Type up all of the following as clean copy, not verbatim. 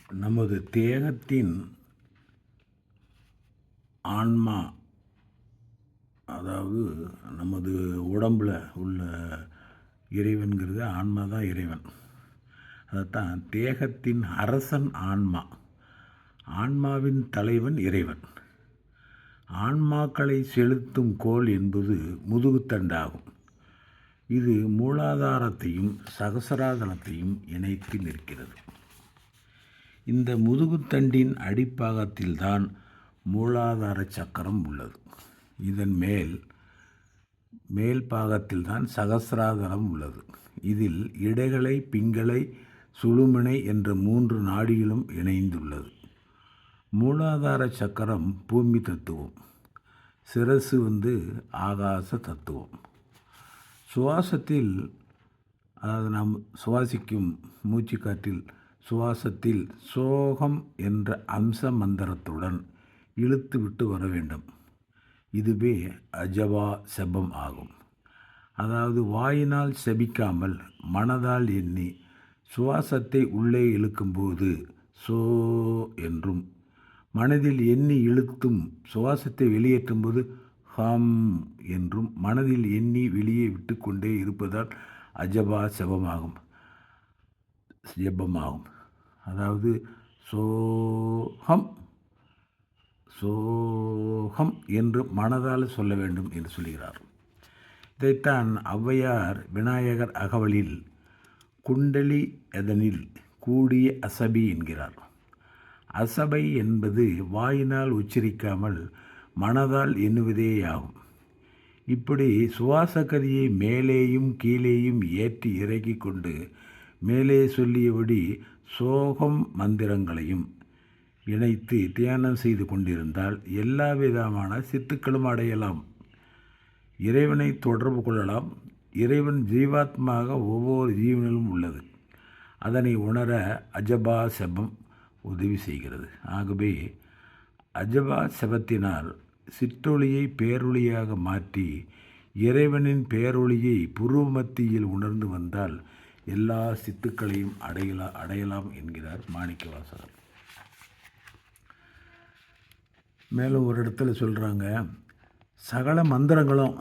நமது தேகத்தின் ஆன்மா, அதாவது நமது உடம்பில் உள்ள இறைவன்கிறது ஆன்மா தான் இறைவன். அதைத்தான் தேகத்தின் அரசன் ஆன்மா, ஆன்மாவின் தலைவன் இறைவன். ஆன்மாக்களை செலுத்தும் கோல் என்பது முதுகுத்தண்டாகும். இது மூலாதாரத்தையும் சகசராதனத்தையும் இணைத்து நிற்கிறது. இந்த முதுகுத்தண்டின் அடிப்பாகத்தில்தான் மூலாதார சக்கரம் உள்ளது. இதன் மேல் பாகத்தில்தான் சகசிராதனம் உள்ளது. இதில் இடைகளை, பிங்களை, சுழுமுனை என்ற 3 நாடிகளும் இணைந்துள்ளது. மூலாதார சக்கரம் பூமி தத்துவம், சிரசு ஆகாச தத்துவம். சுவாசத்தில், அதாவது நாம் சுவாசிக்கும் மூச்சுக்காற்றில் சுவாசத்தில் சோகம் என்ற அம்ச மந்திரத்துடன் இழுத்து விட்டு வர வேண்டும். இதுவே அஜபா செபம் ஆகும். அதாவது வாயினால் செபிக்காமல் மனதால் எண்ணி சுவாசத்தை உள்ளே இழுக்கும்போது சோ என்றும், மனதில் எண்ணி இழுத்தும் சுவாசத்தை வெளியேற்றும்போது ஹம் என்றும் மனதில் எண்ணி வெளியே விட்டு கொண்டே இருப்பதால் அஜபா ஜபமாகும். அதாவது சோகம் சோகம் என்று மனதால் சொல்ல வேண்டும் என்று சொல்கிறார். இதைத்தான் ஔவையார் விநாயகர் அகவலில் குண்டலி எதனில் கூடிய அசபி என்கிறார். அசபை என்பது வாயினால் உச்சரிக்காமல் மனதால் எண்ணுவதேயாகும். இப்படி சுவாசக்கதியை மேலேயும் கீழேயும் ஏற்றி இறக்கி கொண்டு மேலே சொல்லியபடி சோகம் மந்திரங்களையும் இணைத்து தியானம் செய்து கொண்டிருந்தால் எல்லா விதமான சித்துக்களும் அடையலாம். இறைவனை தொடர்பு கொள்ளலாம். இறைவன் ஜீவாத்மாக ஒவ்வொரு ஜீவனிலும் உள்ளது. அதனை உணர அஜபா செபம் உதவி செய்கிறது. ஆகவே அஜபா செபத்தினால் சிற்றொளியை பேரொளியாக மாற்றி இறைவனின் பேரொளியை புருவ மத்தியில் உணர்ந்து வந்தால் எல்லா சித்துக்களையும் அடையலாம் என்கிறார் மாணிக்கவாசகர். மேலும் ஒரு இடத்துல சொல்கிறாங்க, சகல மந்திரங்களும்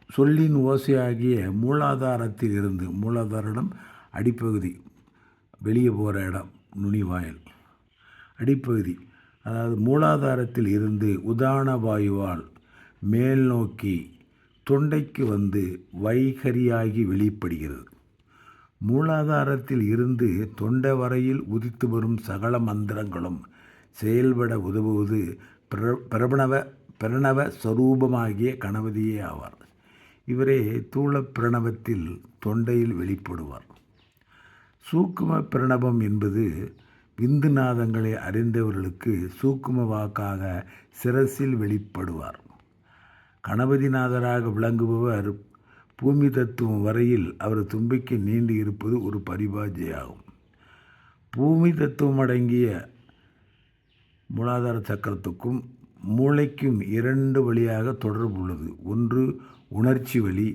சொல்லின் ஓசையாகிய மூலாதாரத்தில் இருந்து, மூலாதாரம் அடிப்பகுதி, வெளியே போகிற இடம் நுனிவாயல் அடிப்பகுதி, அதாவது மூலாதாரத்தில் இருந்து உதான வாயுவால் மேல் நோக்கி தொண்டைக்கு வைகரியாகி வெளிப்படுகிறது. மூலாதாரத்தில் இருந்து தொண்டை வரையில் உதித்து வரும் சகல மந்திரங்களும் செயல்பட உதவுவது பிரணவ ஸ்வரூபமாகிய கணபதியே ஆவார். இவரே தூள பிரணவத்தில் தொண்டையில் வெளிப்படுவார். சூக்கும பிரணவம் என்பது விந்துநாதங்களை அறிந்தவர்களுக்கு சூக்கும வாக்காக சிரசில் வெளிப்படுவார். கணபதிநாதராக விளங்குபவர் பூமி தத்துவம் வரையில் அவர் தும்பிக்கை நீண்டு இருப்பது ஒரு பரிபாஜையாகும். பூமி தத்துவம் அடங்கிய மூலாதார சக்கரத்துக்கும் மூளைக்கும் 2 வழியாக தொடர்பு உள்ளது. ஒன்று உணர்ச்சி வழி,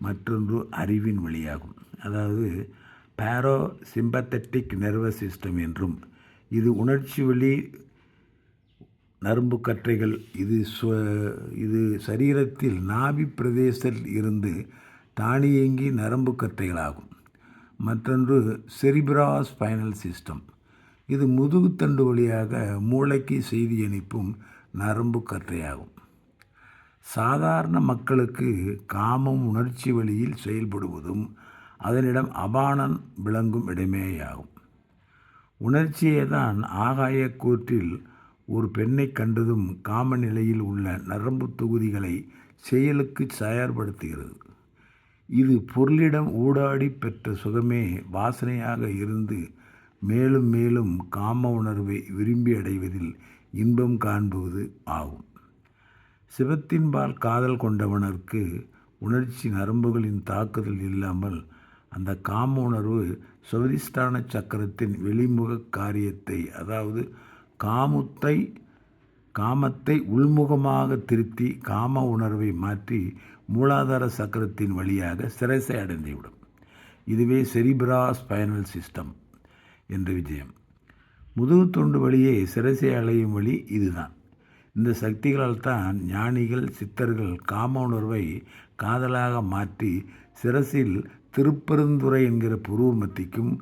மற்றொன்று அறிவின் வழியாகும். அதாவது பேரோ சிம்பத்தட்டிக் நர்வஸ் சிஸ்டம் என்றும், இது உணர்ச்சி வழி நரம்பு கற்றைகள். இது சரீரத்தில் நாபி பிரதேசத்தில் இருந்து தானியங்கி நரம்பு கற்றைகளாகும். மற்றொன்று செரிப்ரா ஸ்பைனல் சிஸ்டம். இது முதுகுத்தண்டு வழியாக மூளைக்கு செய்தி அனுப்பும் நரம்பு கற்றையாகும். சாதாரண மக்களுக்கு காமம் உணர்ச்சி வழியில் செயல்படுவதும் அதனிடம் அபானன் விளங்கும் இடமேயாகும். உணர்ச்சியே தான் ஆகாய கூற்றில் ஒரு பெண்ணை கண்டதும் காம நிலையில் உள்ள நரம்பு தொகுதிகளை செயலுக்கு தயார்படுத்துகிறது. இது பொருளிடம் ஊடாடி பெற்ற சுகமே வாசனையாக இருந்து மேலும் மேலும் காம உணர்வை விரும்பி அடைவதில் இன்பம் காண்பது ஆகும். சிவத்தின்பால் காதல் கொண்டவனருக்கு உணர்ச்சி நரம்புகளின் தாக்குதல் இல்லாமல் அந்த காம உணர்வு சுவதிஷ்டான சக்கரத்தின் வெளிமுக காரியத்தை, அதாவது காமத்தை உள்முகமாக திருத்தி காம உணர்வை மாற்றி மூலாதார சக்கரத்தின் வழியாக சிரசை அடைந்துவிடும். இதுவே செரிப்ரா ஸ்பைனல் சிஸ்டம் என்ற விஜயம். முதுகுத்தொண்டு வழியே சிரசை அலையும் வழி இதுதான். இந்த சக்திகளால் தான் ஞானிகள் சித்தர்கள் காம உணர்வை காதலாக மாற்றி சிரசில் திருப்பெருந்துறை என்கிற புருவ மத்திக்கும்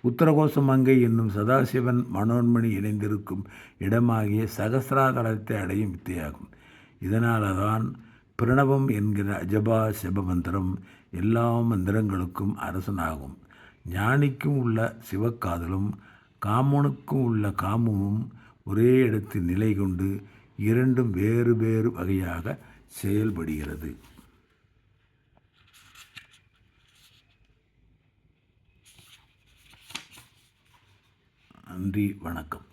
உத்தரகோச மங்கை என்னும் சதாசிவன் மனோன்மணி இணைந்திருக்கும் இடமாகிய சகசிராதலத்தை அடையும் வித்தையாகும். இதனால தான் பிரணவம் என்கிற அஜபா சிவ மந்திரம் எல்லா மந்திரங்களுக்கும் அரசனாகும். ஞானிக்கும் உள்ள சிவக்காதலும் காமனுக்கும் உள்ள காமமும் ஒரே இடத்தில் நிலை கொண்டு இரண்டும் வேறு வேறு வகையாக செயல்படுகிறது. நன்றி, வணக்கம்.